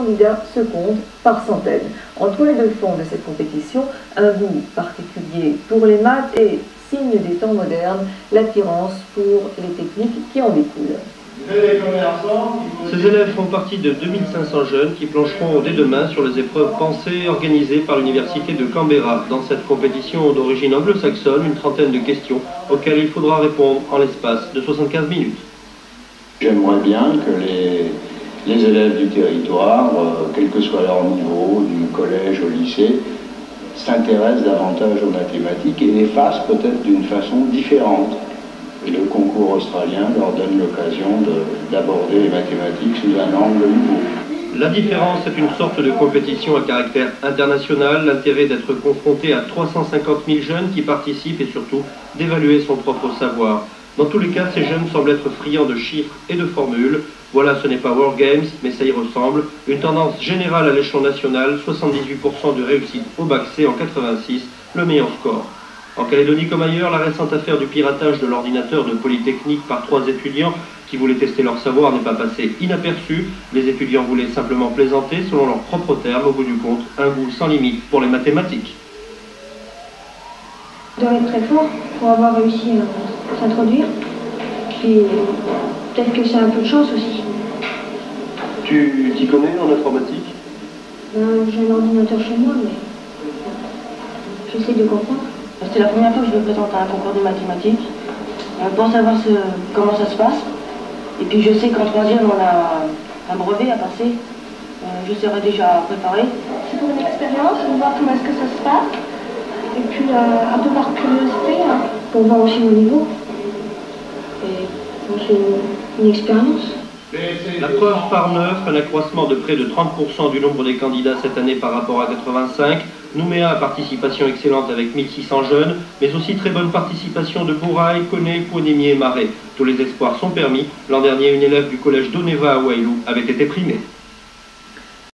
candidats se comptent par centaines. En toile de fond de cette compétition, un goût particulier pour les maths et, signe des temps modernes, l'attirance pour les techniques qui en découlent. Ces élèves font partie de 2500 jeunes qui plancheront dès demain sur les épreuves pensées organisées par l'université de Canberra. Dans cette compétition d'origine anglo-saxonne, une trentaine de questions auxquelles il faudra répondre en l'espace de 75 minutes. J'aimerais bien que les élèves du territoire, quel que soit leur niveau, du collège au lycée, s'intéressent davantage aux mathématiques et les fassent peut-être d'une façon différente. Et le concours australien leur donne l'occasion d'aborder les mathématiques sous un angle nouveau. La différence est une sorte de compétition à caractère international, l'intérêt d'être confronté à 350 000 jeunes qui participent et surtout d'évaluer son propre savoir. Dans tous les cas, ces jeunes semblent être friands de chiffres et de formules. Voilà, ce n'est pas World Games, mais ça y ressemble. Une tendance générale à l'échelon national, 78% de réussite au bac C en 86, le meilleur score. En Calédonie comme ailleurs, la récente affaire du piratage de l'ordinateur de Polytechnique par 3 étudiants qui voulaient tester leur savoir n'est pas passée inaperçue. Les étudiants voulaient simplement plaisanter, selon leurs propres termes, au bout du compte, un goût sans limite pour les mathématiques. On doit être très fort pour avoir réussi à s'introduire. Puis peut-être que c'est un peu de chance aussi. Tu t'y connais en informatique? J'ai un ordinateur chez moi, mais j'essaie de comprendre. C'est la première fois que je me présente à un concours de mathématiques pour savoir comment ça se passe. Et puis je sais qu'en troisième, on a un brevet à passer. Je serai déjà préparé. C'est pour une expérience, pour voir comment est-ce que ça se passe. Et puis un peu par curiosité. Pour voir aussi mon niveau. Et c'est une expérience. La preuve par 9, un accroissement de près de 30% du nombre des candidats cette année par rapport à 85. Nouméa a participation excellente avec 1600 jeunes, mais aussi très bonne participation de Bourail, Koné, Pouanimier et Marais. Tous les espoirs sont permis. L'an dernier, une élève du collège d'Oneva à Wailou avait été primée.